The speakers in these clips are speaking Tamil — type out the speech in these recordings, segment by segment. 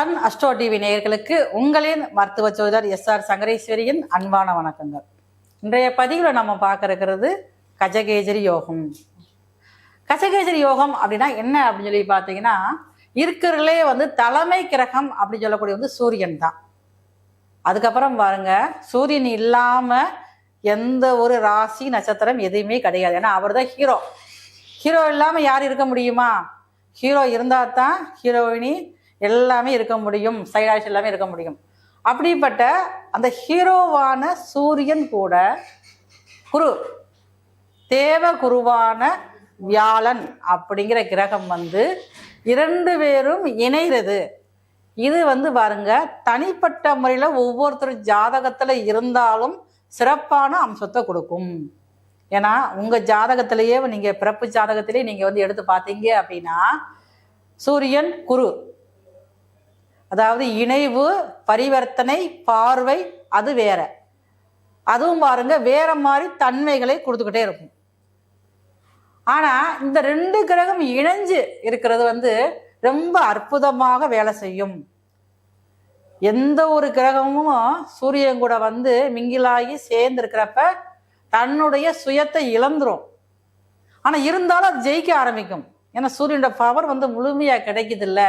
சன் அஸ்ட்ரோ டிவி நேயர்களுக்கு உங்களின் மருத்துவ ஜோதிடர் எஸ்ஆர் சங்கரேஸ்வரியின் அன்பான வணக்கங்கள். இன்றைய பதிவில் நம்ம பார்க்க இருக்கிறது கஜகேசரி யோகம். கஜகேசரி யோகம் அப்படின்னா என்ன அப்படின்னு சொல்லி பார்த்தீங்கன்னா, இருக்கிறதுலே தலைமை கிரகம் அப்படின்னு சொல்லக்கூடிய சூரியன் தான். அதுக்கப்புறம் பாருங்க, சூரியன் இல்லாம எந்த ஒரு ராசி நட்சத்திரம் எதுவுமே கிடையாது. ஏன்னா அவர் தான் ஹீரோ. ஹீரோ இல்லாம யார் இருக்க முடியுமா? ஹீரோ இருந்தால் தான் ஹீரோயினி எல்லாமே இருக்க முடியும், சைட் ஆக்ஷன் எல்லாமே இருக்க முடியும். அப்படிப்பட்ட அந்த ஹீரோவான சூரியன் கூட தேவ குருவான வியாழன் அப்படிங்கிற கிரகம் இரண்டு பேரும் இணைகிறது. இது பாருங்க, தனிப்பட்ட முறையில் ஒவ்வொருத்தர் ஜாதகத்தில் இருந்தாலும் சிறப்பான அம்சத்தை கொடுக்கும். ஏன்னா உங்கள் ஜாதகத்திலேயே நீங்கள் பிறப்பு ஜாதகத்திலேயே நீங்கள் எடுத்து பார்த்தீங்க அப்படின்னா, சூரியன் குரு, அதாவது இணைவு, பரிவர்த்தனை, பார்வை, அது வேற. அதுவும் பாருங்க வேற மாதிரி தன்மைகளை கொடுத்துக்கிட்டே இருக்கும். ஆனா இந்த ரெண்டு கிரகம் இணைஞ்சு இருக்கிறது ரொம்ப அற்புதமாக வேலை செய்யும். எந்த ஒரு கிரகமும் சூரியன் கூட மிங்கிலாகி சேர்ந்து இருக்கிறப்ப தன்னுடைய சுயத்தை இழந்துரும். ஆனா இருந்தாலும் அது ஜெயிக்க ஆரம்பிக்கும். ஏன்னா சூரியனோட பவர் முழுமையா கிடைக்குது இல்ல.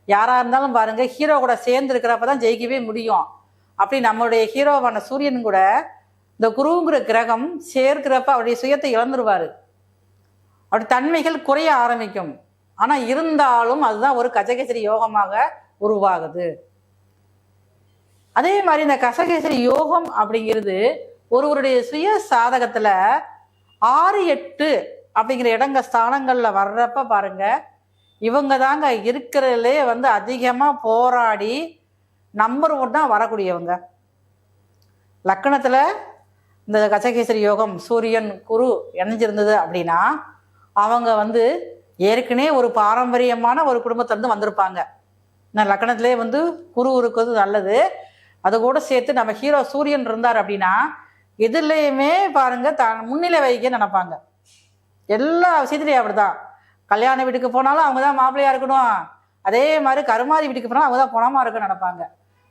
யாரா இருந்தாலும் பாருங்க, ஹீரோ கூட சேர்ந்து இருக்கிறப்பதான் ஜெயிக்கவே முடியும். அப்படி நம்மளுடைய ஹீரோவான சூரியன் கூட இந்த குருங்கிற கிரகம் சேர்க்கிறப்ப அவருடைய சுயத்தை இழந்துருவாரு. அப்படி தன்மைகள் குறைய ஆரம்பிக்கும். ஆனா இருந்தாலும் அதுதான் ஒரு கஜகேசரி யோகமாக உருவாகுது. அதே மாதிரி இந்த கஜகேசரி யோகம் அப்படிங்கிறது ஒருவருடைய சுய சாதகத்துல 6, 8 அப்படிங்கிற இடங்க ஸ்தானங்கள்ல வர்றப்ப பாருங்க, இவங்க தாங்க இருக்கிறதுலே அதிகமாக போராடி நம்பர் 1 வரக்கூடியவங்க. லக்கணத்தில் இந்த கஜகேசரி யோகம் சூரியன் குரு இணைஞ்சிருந்தது அப்படின்னா அவங்க ஏற்கனவே ஒரு பாரம்பரியமான ஒரு குடும்பத்திலேருந்து வந்திருப்பாங்க. நான் லக்கணத்திலே குரு இருக்கிறது நல்லது. அது கூட சேர்த்து நம்ம ஹீரோ சூரியன் இருந்தார் அப்படின்னா எதுலேயுமே பாருங்க முன்னிலை வைக்க நினைப்பாங்க. எல்லா விஷயத்துலையும் அப்படிதான். கல்யாண வீட்டுக்கு போனாலும் அவங்க தான் மாப்பிள்ளையா இருக்கணும். அதே மாதிரி கருமாதி வீட்டுக்கு போனாலும் அவங்க தான் பணமா இருக்குன்னு நினைப்பாங்க.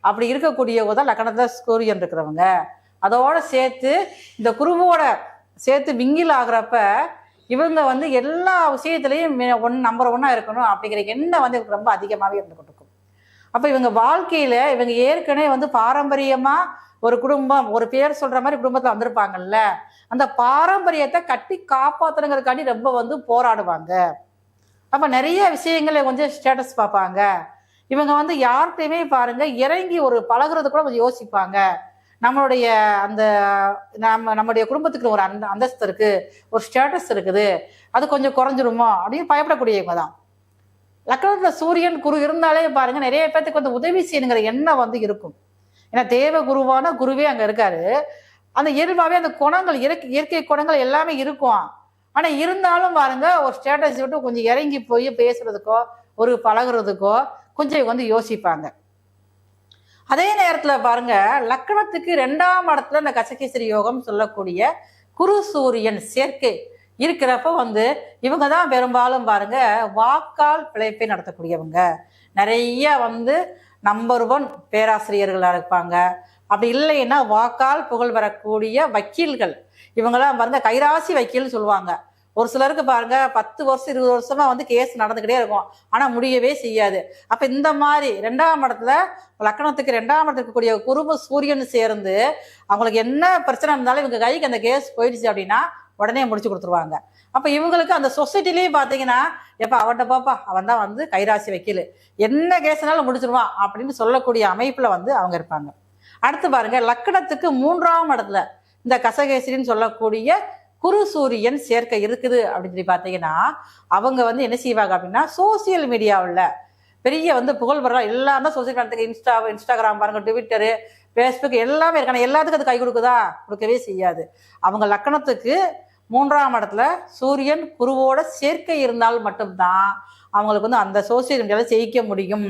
அப்படி இருக்கக்கூடியவங்க தான் லக்கணத்துல சூரியன் இருக்கிறவங்க. அதோட சேர்த்து இந்த குருவோட சேர்த்து விங்கில் ஆகுறப்ப இவங்க எல்லா விஷயத்திலையும் நம்பர் 1 இருக்கணும் அப்படிங்கிற எண்ணம் ரொம்ப அதிகமாகவே இருந்துகிட்டு இருக்கும். அப்ப இவங்க வாழ்க்கையில இவங்க ஏற்கனவே பாரம்பரியமா ஒரு குடும்பம், ஒரு பேர் சொல்ற மாதிரி குடும்பத்துல வந்திருப்பாங்கல்ல, அந்த பாரம்பரியத்தை கட்டி காப்பாத்துறதுக்காண்டி ரொம்ப போராடுவாங்க. அப்ப நிறைய விஷயங்களை கொஞ்சம் ஸ்டேட்டஸ் பார்ப்பாங்க. இவங்க யார்கிட்டையுமே பாருங்க இறங்கி ஒரு பழகுறது கூட கொஞ்சம் யோசிப்பாங்க. நம்மளுடைய அந்த நம்முடைய குடும்பத்துக்கு ஒரு அந்தஸ்து இருக்கு, ஒரு ஸ்டேட்டஸ் இருக்குது, அது கொஞ்சம் குறைஞ்சிருமோ அப்படின்னு பயப்படக்கூடியவங்க தான். லக்கணத்துல சூரியன் குரு இருந்தாலே பாருங்க நிறைய பேர்த்துக்கு உதவி செய்யணுங்கிற எண்ணம் இருக்கும். ஏன்னா தேவ குருவான குருவே அங்க இருக்காரு. அந்த இயல்பாவே அந்த குணங்கள் இயற்கை குணங்கள் எல்லாமே இருக்கும். ஆனா இருந்தாலும் பாருங்க ஒரு ஸ்டேட்டஸ் விட்டு கொஞ்சம் இறங்கி போய் பேசுறதுக்கோ ஒரு பழகுறதுக்கோ கொஞ்சம் யோசிப்பாங்க. அதே நேரத்துல பாருங்க, லக்கணத்துக்கு 2ஆம் இடத்துல இந்த கஜகேசரி யோகம் சொல்லக்கூடிய குரு சூரியன் சேர்க்கை இருக்கிறப்ப இவங்க தான் பெரும்பாலும் பாருங்க வாக்கால் பிழைப்பை நடத்தக்கூடியவங்க. நிறைய நம்பர் 1 பேராசிரியர்களாக இருப்பாங்க. அப்படி இல்லைன்னா வாக்கால் புகழ் பெறக்கூடிய வக்கீல்கள். இவங்கெல்லாம் பாருங்க கைராசி வக்கீல்னு சொல்லுவாங்க. ஒரு சிலருக்கு பாருங்க 10 வருஷம் 20 வருஷமா கேஸ் நடந்துக்கிட்டே இருக்கும், ஆனா முடியவே செய்யாது. அப்ப இந்த மாதிரி 2ஆம் இடத்துல லக்கணத்துக்கு 2ஆம் இடத்துக்கு இருக்கக்கூடிய குரு சூரியன் சேர்ந்து அவங்களுக்கு என்ன பிரச்சனை இருந்தாலும் இவங்க கைக்கு அந்த கேஸ் போயிடுச்சு அப்படின்னா உடனே முடிச்சு கொடுத்துருவாங்க. அப்ப இவங்களுக்கு அந்த சொசைட்டிலேயே பாத்தீங்கன்னா, எப்ப அவன்கிட்ட பாப்பா, அவன் தான் கைராசி வக்கீல், என்ன கேஸ்னாலும் முடிச்சிருவான் அப்படின்னு சொல்லக்கூடிய அமைப்புல அவங்க இருப்பாங்க. அடுத்து பாருங்க, லக்கணத்துக்கு 3ஆம் இடத்துல இந்த கஜகேசரின்னு சொல்லக்கூடிய குரு சூரியன் சேர்க்கை இருக்குது அப்படின்னு சொல்லி பார்த்தீங்கன்னா, அவங்க என்ன செய்வாங்க அப்படின்னா, சோசியல் மீடியாவில் பெரிய புகழ் பெற எல்லாம் தான் சோசியல் மீடியாத்துக்கு இன்ஸ்டாகிராம் பாருங்க, ட்விட்டரு, ஃபேஸ்புக் எல்லாமே இருக்காங்க. எல்லாத்துக்கும் அது கை கொடுக்குதா? கொடுக்கவே செய்யாது. அவங்க லக்கணத்துக்கு 3ஆம் இடத்துல சூரியன் குருவோட சேர்க்கை இருந்தால் மட்டும்தான் அவங்களுக்கு அந்த சோசியல் மீடியாவில் ஜெயிக்க முடியும்.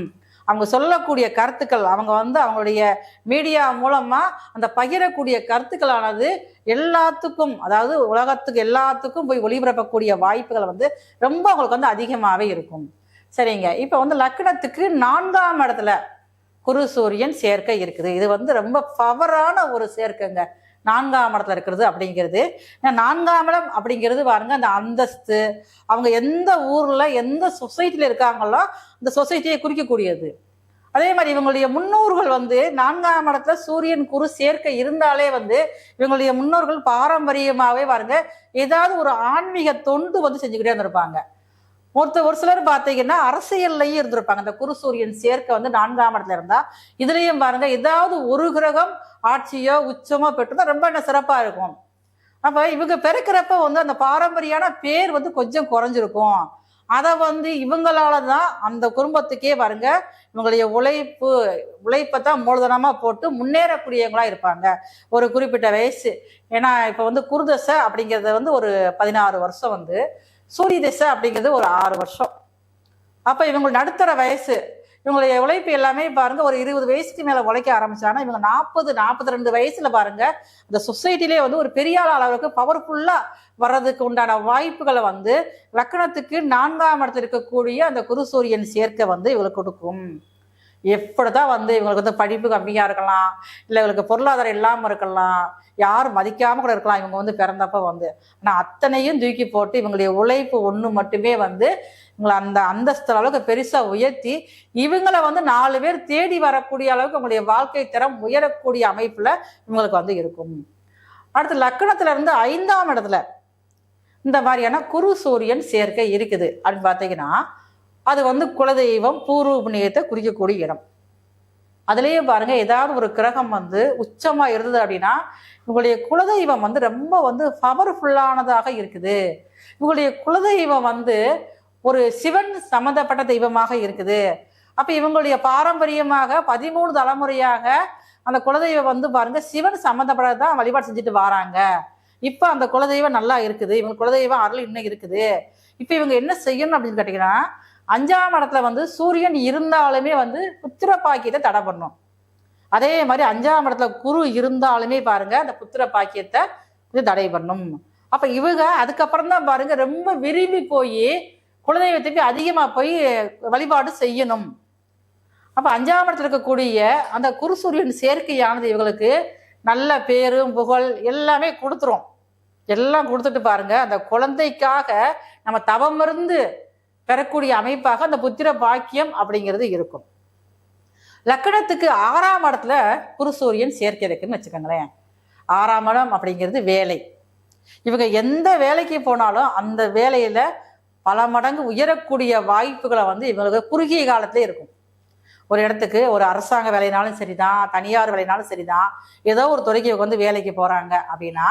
அவங்க சொல்லக்கூடிய கருத்துக்கள், அவங்க அவங்களுடைய மீடியா மூலமா அந்த பகிரக்கூடிய கருத்துக்களானது எல்லாத்துக்கும், அதாவது உலகத்துக்கு எல்லாத்துக்கும் போய் ஒளிபரப்பக்கூடிய வாய்ப்புகள் ரொம்ப அவங்களுக்கு அதிகமாகவே இருக்கும். சரிங்க. இப்போ வந்து லக்னத்துக்கு 4ஆம் இடத்துல குரு சூரியன் சேர்க்கை இருக்குது. இது வந்து ரொம்ப பவரான ஒரு சேர்க்கைங்க. 4ஆம் இடத்துல இருக்கிறது அப்படிங்கிறது. 4ஆம் இடம் அப்படிங்கிறது பாருங்க, அந்த அந்தஸ்து, அவங்க எந்த ஊர்ல எந்த சொசைட்டில இருக்காங்களோ அந்த சொசைட்டியை குறிக்கக்கூடியது. அதே மாதிரி இவங்களுடைய முன்னோர்கள் வந்து 4ஆம் இடத்துல சூரியன் குரு சேர்க்கை இருந்தாலே வந்து இவங்களுடைய முன்னோர்கள் பாரம்பரியமாவே பாருங்க ஏதாவது ஒரு ஆன்மீக தொண்டு வந்து செஞ்சுக்கிட்டே இருந்திருப்பாங்க. ஒரு சிலர் பார்த்தீங்கன்னா அரசியல்லையும் இருந்திருப்பாங்க. அந்த குரு சூரியன் சேர்க்கை வந்து 4ஆம் இடத்துல இருந்தா இதுலயும் பாருங்க ஏதாவது ஒரு கிரகம் ஆட்சியோ உச்சமோ பெற்றுதான் ரொம்ப என்ன சிறப்பா இருக்கும். அப்ப இவங்க பிறக்கிறப்ப வந்து அந்த பாரம்பரியான பேர் வந்து கொஞ்சம் குறைஞ்சிருக்கும். அதை வந்து இவங்களாலதான் அந்த குடும்பத்துக்கே பாருங்க இவங்களுடைய உழைப்பை தான் மூலதனமா போட்டு முன்னேறக்கூடியவங்களா இருப்பாங்க ஒரு குறிப்பிட்ட வயசு. ஏன்னா இப்ப வந்து குருதசை அப்படிங்கிறது வந்து ஒரு 16 வருஷம், வந்து சூரிய தசை அப்படிங்கிறது ஒரு 6 வருஷம். அப்ப இவங்க நடுத்தர வயசு, இவங்களுடைய உழைப்பு எல்லாமே பாருங்க ஒரு 20 வயசுக்கு மேல உழைக்க ஆரம்பிச்சாங்கன்னா இவங்க 40-42 வயசுல பாருங்க இந்த சொசைட்டிலே வந்து ஒரு பெரிய அளவுக்கு பவர்ஃபுல்லா வர்றதுக்கு உண்டான வாய்ப்புகளை வந்து லக்னத்துக்கு 4ஆம் இடத்துல இருக்கக்கூடிய அந்த குரு சூரியன் சேர்க்கை வந்து இவங்களுக்கு கொடுக்கும். எப்படிதான் வந்து இவங்களுக்கு வந்து படிப்பு கம்மியா இருக்கலாம், இல்லை இவங்களுக்கு பொருளாதாரம் இல்லாமல் இருக்கலாம், யாரும் மதிக்காம கூட இருக்கலாம் இவங்க வந்து பிறந்தப்ப வந்து. ஆனா அத்தனையும் தூக்கி போட்டு இவங்களுடைய உழைப்பு ஒண்ணு மட்டுமே வந்து இவங்களை அந்த அந்தஸ்து அளவுக்கு பெருசா உயர்த்தி இவங்களை வந்து 4 பேர் தேடி வரக்கூடிய அளவுக்கு உங்களுடைய வாழ்க்கை தரம் உயரக்கூடிய அமைப்புல இவங்களுக்கு வந்து இருக்கும். அடுத்து லக்னத்துல இருந்து 5ஆம் இடத்துல இந்த மாதிரியான குரு சூரியன் சேர்க்கை இருக்குது அப்படின்னு பார்த்தீங்கன்னா அது வந்து குலதெய்வம் பூர்வ புண்ணியத்தை குறிக்கக்கூடிய இடம். அதுலயே பாருங்க ஏதாவது ஒரு கிரகம் வந்து உச்சமா இருந்தது அப்படின்னா இவங்களுடைய குலதெய்வம் வந்து ரொம்ப வந்து பவர்ஃபுல்லானதாக இருக்குது. இவங்களுடைய குலதெய்வம் வந்து ஒரு சிவன் சம்பந்தப்பட்ட தெய்வமாக இருக்குது. அப்ப இவங்களுடைய பாரம்பரியமாக 13 தலைமுறையாக அந்த குலதெய்வம் வந்து பாருங்க சிவன் சம்பந்தப்பட்டதான் வழிபாடு செஞ்சுட்டு வராங்க. இப்ப அந்த குலதெய்வம் நல்லா இருக்குது, இவங்க குலதெய்வம் அருள் இன்னும் இருக்குது. இப்ப இவங்க என்ன செய்யணும் அப்படின்னு கேட்டீங்கன்னா 5ஆம் இடத்துல வந்து சூரியன் இருந்தாலுமே வந்து புத்திர பாக்கியத்தை தடை பண்ணும். அதே மாதிரி 5ஆம் இடத்துல குரு இருந்தாலுமே பாருங்க அந்த புத்திர பாக்கியத்தை தடை பண்ணும். அப்ப இவங்க அதுக்கப்புறம் தான் பாருங்க ரொம்ப விரும்பி போய் குலதெய்வத்துக்கு அதிகமா போய் வழிபாடு செய்யணும். அப்ப 5ஆம் இடத்துல இருக்கக்கூடிய அந்த குரு சூரியன் சேர்க்கையானது இவங்களுக்கு நல்ல பேரும் புகழ் எல்லாமே கொடுத்துரும். எல்லாம் கொடுத்துட்டு பாருங்க அந்த குழந்தைக்காக நம்ம தவம் இருந்து பெறக்கூடிய அமைப்பாக அந்த புத்திர பாக்கியம் அப்படிங்கிறது இருக்கும். லக்னத்துக்கு 6ஆம் இடத்துல குரு சூரியன் சேர்க்கை இருக்குன்னு வச்சுக்கோங்களேன். 6ஆம் இடம் அப்படிங்கிறது வேலை. இவங்க எந்த வேலைக்கு போனாலும் அந்த வேலையில பல மடங்கு உயரக்கூடிய வாய்ப்புகளை வந்து இவங்களுக்கு குறுகிய காலத்திலே இருக்கும். ஒரு இடத்துக்கு ஒரு அரசாங்க வேலைனாலும் சரிதான், தனியார் வேலைனாலும் சரிதான், ஏதோ ஒரு துறைக்கு இவங்க வந்து வேலைக்கு போறாங்க அப்படின்னா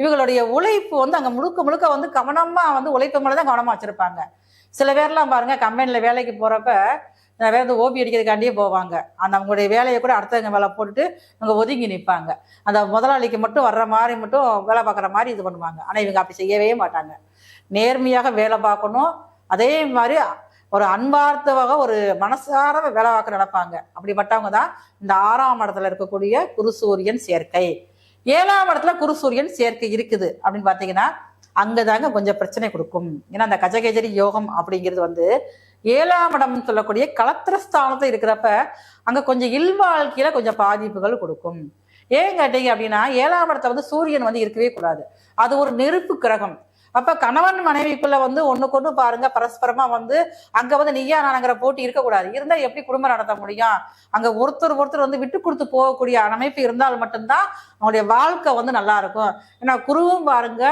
இவங்களுடைய உழைப்பு வந்து அங்க முழுக்க முழுக்க வந்து கவனமா வந்து உழைப்பு மேலதான் கவனமா வச்சிருப்பாங்க. சில பேர்லாம் பாருங்க கம்பெனில வேலைக்கு போறப்ப வேற ஓபி அடிக்கிறதுக்காண்டியே போவாங்க. அந்த அவங்களுடைய வேலையை கூட அடுத்தவங்க வேலை போட்டுட்டு அவங்க ஒதுங்கி நிற்பாங்க. அந்த முதலாளிக்கு மட்டும் வர்ற மாதிரி மட்டும் வேலை பார்க்குற மாதிரி இது பண்ணுவாங்க. ஆனா இவங்க அப்படி செய்யவே மாட்டாங்க. நேர்மையாக வேலை பார்க்கணும். அதே மாதிரி ஒரு அன்பார்த்தவாக ஒரு மனசார வேலை பார்க்க நடப்பாங்க. அப்படிப்பட்டவங்க தான் இந்த 6ஆம் இடத்துல இருக்கக்கூடிய குரு சூரியன் சேர்க்கை. 7ஆம் இடத்துல குரு சூரியன் சேர்க்கை இருக்குது அப்படின்னு பார்த்தீங்கன்னா அங்கதாங்க கொஞ்சம் பிரச்சனை கொடுக்கும். ஏன்னா அந்த கஜகேஜரி யோகம் அப்படிங்கிறது வந்து 7ஆம் இடம் சொல்லக்கூடிய கலத்திரஸ்தானத்துல இருக்கிறப்ப அங்க கொஞ்சம் இல்வாழ்க்கையில கொஞ்சம் பாதிப்புகள் கொடுக்கும். ஏன் கேட்டீங்க அப்படின்னா 7ஆம் இடத்துல வந்து சூரியன் வந்து இருக்கவே கூடாது. அது ஒரு நெருப்பு கிரகம். அப்ப கணவன் மனைவிக்குள்ள வந்து ஒண்ணுக்கு பாருங்க பரஸ்பரமா வந்து அங்க வந்து நீயா நானுங்கிற போட்டி இருக்கக்கூடாது. இருந்தா எப்படி குடும்பம் நடத்த முடியும்? அங்க ஒருத்தர் வந்து விட்டு கொடுத்து போகக்கூடிய அமைப்பு இருந்தால் மட்டும்தான் அவங்களுடைய வாழ்க்கை வந்து நல்லா இருக்கும். ஏன்னா குருவும் பாருங்க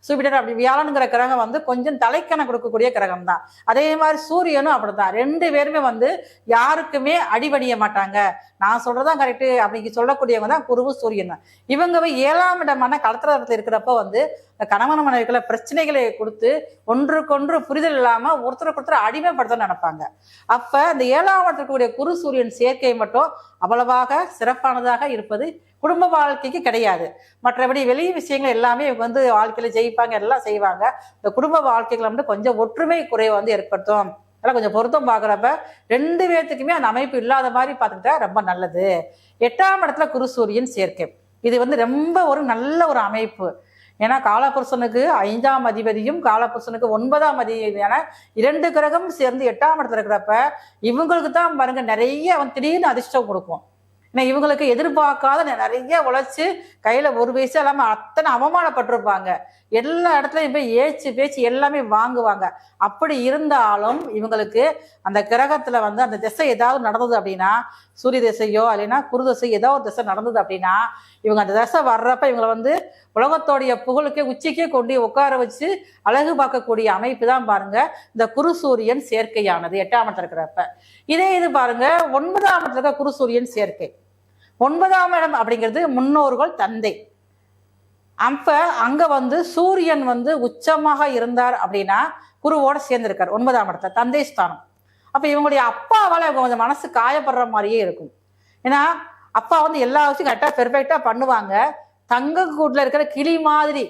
சூப்பிட்டர் அப்படி வியாழனுங்கிற கிரகம் வந்து கொஞ்சம் தலைக்கணம் கொடுக்கக்கூடிய கிரகம் தான். அதே மாதிரி சூரியனும் அப்படித்தான். 2 பேருமே வந்து யாருக்குமே அடிபடிய மாட்டாங்க. நான் சொல்றதான் கரெக்டு அப்படிங்க சொல்லக்கூடியவங்க தான் குருவும் சூரியன் தான். இவங்க 7ஆம் இடமான கலத்திரத்தில் இருக்கிறப்ப வந்து கணவன் மனைவிக்குள்ள பிரச்சனைகளை கொடுத்து ஒன்றுக்கொன்று புரிதல் இல்லாம ஒருத்தருக்கு அடிமைப்படுத்த நினைப்பாங்க. அப்ப இந்த 7ஆம் இடத்துக்குரிய குரு சூரியன் சேர்க்கை மட்டும் அவ்வளவாக சிறப்பானதாக இருப்பது குடும்ப வாழ்க்கைக்கு கிடையாது. மற்றபடி வெளி விஷயங்கள் எல்லாமே இவங்க வந்து வாழ்க்கையில ஜெயிப்பாங்க, எல்லாம் செய்வாங்க. இந்த குடும்ப வாழ்க்கைகளை வந்து கொஞ்சம் ஒற்றுமை குறைவை வந்து ஏற்படுத்தும். அதெல்லாம் கொஞ்சம் பொருத்தம் பார்க்குறப்ப 2 பேர்த்துக்குமே அந்த அமைப்பு இல்லாத மாதிரி பார்த்துக்கிட்டா ரொம்ப நல்லது. 8ஆம் இடத்துல குரு சூரியன் சேர்க்கை இது வந்து ரொம்ப ஒரு நல்ல ஒரு அமைப்பு. ஏன்னா காலபுருஷனுக்கு 5ஆம் அதிபதியும் காலபுருஷனுக்கு 9ஆம் அதிபதியான 2 கிரகம் சேர்ந்து 8ஆம் இடத்துல இருக்கிறப்ப இவங்களுக்கு தான் பாருங்க நிறைய திடீர்னு அதிர்ஷ்டம் கொடுக்கும். ஏன்னா இவங்களுக்கு எதிர்பார்க்காத நிறைய உழைச்சு கையில ஒரு பைசா இல்லாம அத்தனை அவமானப்பட்டிருப்பாங்க. எல்லா இடத்துலயும் போய் ஏச்சு பேச்சு எல்லாமே வாங்குவாங்க. அப்படி இருந்தாலும் இவங்களுக்கு அந்த கிரகத்துல அந்த திசை ஏதாவது நடந்தது அப்படின்னா, சூரிய திசையோ இல்லைன்னா குரு திசை ஏதோ ஒரு திசை நடந்தது அப்படின்னா, இவங்க அந்த திசை வர்றப்ப இவங்களை உலகத்தோடைய புகழுக்கே உச்சிக்கே கொண்டு உட்கார வச்சு அழகு பார்க்கக்கூடிய அமைப்பு தான் பாருங்க இந்த குரு சூரியன் சேர்க்கையானது 8ஆம் இடத்துல இருக்கிறப்ப. இதே இது பாருங்க 9ஆம் இடத்துல இருக்க குரு சூரியன் சேர்க்கை. 9ஆம் இடம் அப்படிங்கிறது முன்னோர்கள் தந்தை. அப்ப அங்க சூரியன் உச்சமாக இருந்தார் அப்படின்னா குருவோட சேர்ந்திருக்காரு 9ஆம் இடத்துல தந்தை ஸ்தானம். அப்ப இவங்களுடைய அப்பாவால கொஞ்சம் மனசு காயப்படுற மாதிரியே இருக்கும். ஏன்னா அப்பா எல்லா விஷயம் கரெக்டா பெர்ஃபெக்டா பண்ணுவாங்க. தங்க கூட்டுல இருக்கிற கிளி மாதிரி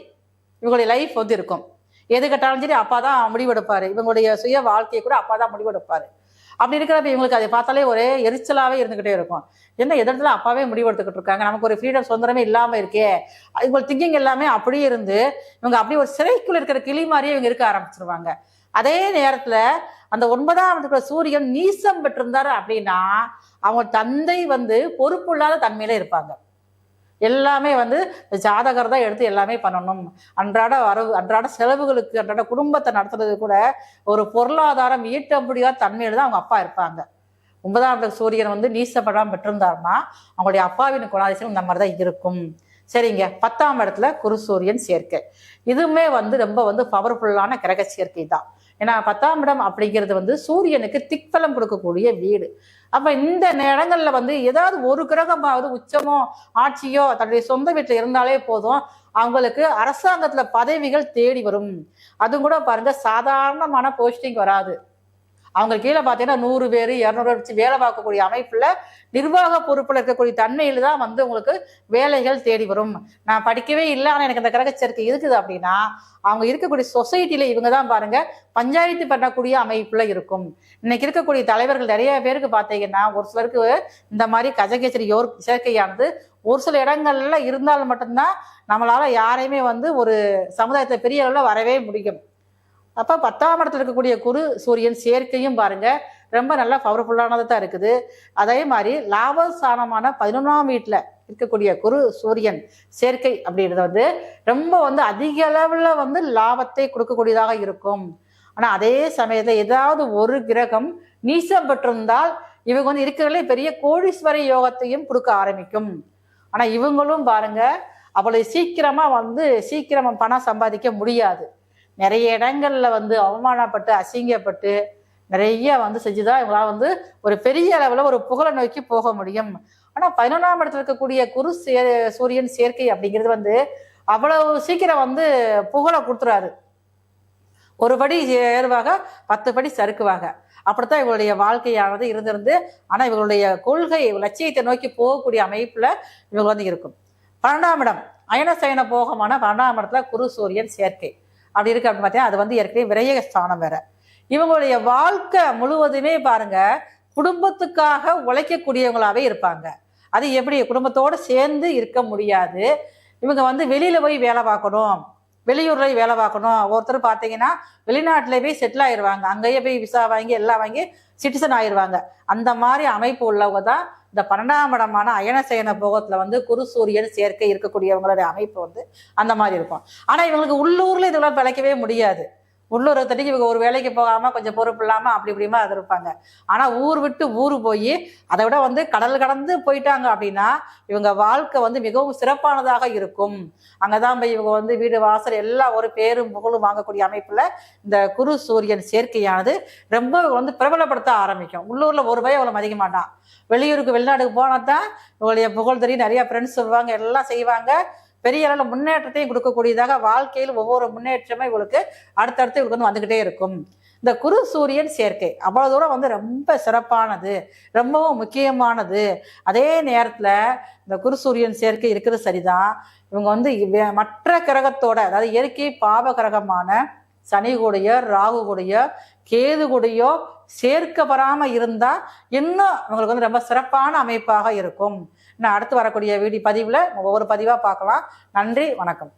இவங்களுடைய லைஃப் இருக்கும். எது கட்டாலும் சரி அப்பா தான் முடிவெடுப்பாரு. இவங்களுடைய சுய வாழ்க்கையை கூட அப்பா தான் முடிவெடுப்பாரு. அப்படி இருக்கிறப்ப இவங்களுக்கு அதை பார்த்தாலே ஒரே எரிச்சலாவே இருந்துகிட்டே இருக்கும். என்ன எதிர்த்துல அப்பாவே முடிவெடுத்துக்கிட்டு இருக்காங்க, நமக்கு ஒரு ஃப்ரீடம் சுதந்திரமே இல்லாம இருக்கே. இவங்க திங்கிங் எல்லாமே அப்படியே இருந்து இவங்க அப்படியே ஒரு சிறைக்குள்ள இருக்கிற கிளி மாதிரியே இவங்க இருக்க ஆரம்பிச்சிருவாங்க. அதே நேரத்துல அந்த 9ஆம் இடத்துல சூரியன் நீசம் பெற்றிருந்தாரு அப்படின்னா அவங்க தந்தை பொறுப்பு இல்லாத தன்மையில இருப்பாங்க. எல்லாமே ஜாதகர் தான் எடுத்து எல்லாமே பண்ணணும். அன்றாட வரவு அன்றாட செலவுகளுக்கு அன்றாட குடும்பத்தை நடத்துறது கூட ஒரு பொருளாதாரம் ஈட்ட முடியாத தன்மையில தான் அவங்க அப்பா இருப்பாங்க. 9ஆம் இடத்துல சூரியன் நீசப்படாம பெற்றிருந்தாருன்னா அவங்களுடைய அப்பாவின் குணாதிசயம் இந்த மாதிரி தான் இருக்கும். சரிங்க. 10ஆம் இடத்துல குரு சூரியன் சேர்க்கை. இதுவுமே ரொம்ப பவர்ஃபுல்லான கிரக சேர்க்கை தான். ஏன்னா 10ஆம் இடம் அப்படிங்கிறது சூரியனுக்கு திக்பலம் கொடுக்கக்கூடிய வீடு. அப்ப இந்த இடங்கள்ல ஏதாவது ஒரு கிரகமாவது உச்சமோ ஆட்சியோ தன்னுடைய சொந்த வீட்டுல இருந்தாலே போதும், அவங்களுக்கு அரசாங்கத்துல பதவிகள் தேடி வரும். அதுவும் கூட பாருங்க சாதாரணமான போஸ்டிங் வராது. அவங்க கீழே பார்த்தீங்கன்னா 100 பேர் 200 பேர் வச்சு வேலை பார்க்கக்கூடிய அமைப்புல நிர்வாக பொறுப்புல இருக்கக்கூடிய தன்மையில தான் உங்களுக்கு வேலைகள் தேடி வரும். நான் படிக்கவே இல்லை ஆனா எனக்கு அந்த கிரக சேர்க்கை இருக்குது அப்படின்னா அவங்க இருக்கக்கூடிய சொசைட்டில இவங்க தான் பாருங்க பஞ்சாயத்து பண்ணக்கூடிய அமைப்புல இருக்கும். இன்னைக்கு இருக்கக்கூடிய தலைவர்கள் நிறைய பேருக்கு பார்த்தீங்கன்னா ஒரு சிலருக்கு இந்த மாதிரி கஜகேசரி சேர்க்கையானது ஒரு சில இடங்கள்ல இருந்தால் மட்டும்தான் நம்மளால யாரையுமே ஒரு சமுதாயத்தை பெரிய அளவுல வரவே முடியும். அப்ப 10ஆம் இடத்துல இருக்கக்கூடிய குரு சூரியன் சேர்க்கையும் பாருங்க ரொம்ப நல்லா பவர்ஃபுல்லானது தான் இருக்குது. அதே மாதிரி லாபஸ்தானமான 11ஆம் வீட்டுல இருக்கக்கூடிய குரு சூரியன் சேர்க்கை அப்படின்றது ரொம்ப அதிக அளவுல லாபத்தை கொடுக்கக்கூடியதாக இருக்கும். ஆனா அதே சமயத்துல ஏதாவது ஒரு கிரகம் நீசம் பெற்றிருந்தால் இவங்க இருக்கிறதுல பெரிய கோடீஸ்வர யோகத்தையும் கொடுக்க ஆரம்பிக்கும். ஆனா இவங்களும் பாருங்க அவ்வளவு சீக்கிரமா பணம் சம்பாதிக்க முடியாது. நிறைய இடங்கள்ல அவமானப்பட்டு அசிங்கப்பட்டு நிறைய செஞ்சுதான் இவங்களால ஒரு பெரிய அளவுல ஒரு புகழை நோக்கி போக முடியும். ஆனா 11ஆம் இடத்துல இருக்கக்கூடிய குரு சூரியன் சேர்க்கை அப்படிங்கிறது அவ்வளவு சீக்கிரம் புகழை கொடுத்துறாரு. ஒரு படி ஏறுவாக 10 படி சறுக்குவாங்க. அப்படித்தான் இவங்களுடைய வாழ்க்கையானது இருந்திருந்து ஆனா இவங்களுடைய கொள்கை லட்சியத்தை நோக்கி போகக்கூடிய அமைப்புல இவங்க இருக்கும். 12ஆம் இடம் அயனசயன போகமான 12ஆம் இடத்துல குரு சூரியன் சேர்க்கை அப்படி இருக்கு அப்படின்னு பார்த்தீங்கன்னா அது ஏற்கனவே விரய ஸ்தானம் வேற. இவங்களுடைய வாழ்க்கை முழுவதுமே பாருங்க குடும்பத்துக்காக உழைக்கக்கூடியவங்களாவே இருப்பாங்க. அது எப்படி குடும்பத்தோடு சேர்ந்து இருக்க முடியாது. இவங்க வெளியில போய் வேலை பார்க்கணும், வெளியூர்ல வேலை பார்க்கணும். ஒருத்தர் பார்த்தீங்கன்னா வெளிநாட்டுல போய் செட்டில் ஆயிடுவாங்க, அங்கேயே போய் விசா வாங்கி எல்லாம் வாங்கி சிட்டிசன் ஆயிடுவாங்க. அந்த மாதிரி அமைப்பு உள்ளவங்க தான் இந்த 12ஆம் இடமான அயனசயன போகத்துல குரு சூரியன் சேர்க்கை இருக்கக்கூடியவங்களுடைய அமைப்பு அந்த மாதிரி இருக்கும். ஆனா இவங்களுக்கு உள்ளூர்ல இதெல்லாம் பிழைக்கவே முடியாது. உள்ளூர் தட்டிக்கு இவங்க ஒரு வேலைக்கு போகாம கொஞ்சம் பொறுப்பு இல்லாம அப்படி இப்படிமா அது இருப்பாங்க. ஆனா ஊர் விட்டு ஊர் போய் அதை விட கடல் கடந்து போயிட்டாங்க அப்படின்னா இவங்க வாழ்க்கை மிகவும் சிறப்பானதாக இருக்கும். அங்கதான் போய் இவங்க வீடு வாசல் எல்லா ஒரு பேரும் புகழும் வாங்கக்கூடிய அமைப்புல இந்த குரு சூரியன் சேர்க்கையானது ரொம்ப பிரபலப்படுத்த ஆரம்பிக்கும். உள்ளூர்ல ஒரு பயம் அவ்வளவு மதிக்க மாட்டான். வெளியூருக்கு வெளிநாட்டுக்கு போனா தான் இவங்களுடைய புகழ் தெரியும், நிறைய ஃப்ரெண்ட்ஸ் சொல்லுவாங்க, எல்லாம் செய்வாங்க. பெரிய அளவில் முன்னேற்றத்தையும் கொடுக்கக்கூடியதாக வாழ்க்கையில் ஒவ்வொரு முன்னேற்றமே இவங்களுக்கு அடுத்தடுத்து இவங்களுக்கு வந்துகிட்டே இருக்கும். இந்த குரு சூரியன் சேர்க்கை அவ்வளவு தூரம் ரொம்ப சிறப்பானது, ரொம்பவும் முக்கியமானது. அதே நேரத்துல இந்த குரு சூரியன் சேர்க்கை இருக்கிறது சரிதான். இவங்க மற்ற கிரகத்தோட அதாவது இயற்கை பாவ கிரகமான சனி கூடையோ ராகு கூடையோ கேது கூடையோ சேர்க்கப்படாம இருந்தா இன்னும் இவங்களுக்கு ரொம்ப சிறப்பான அமைப்பாக இருக்கும். அடுத்து வரக்கூடிய பதிவுல ஒவ்வொரு பதிவா பார்க்கலாம். நன்றி, வணக்கம்.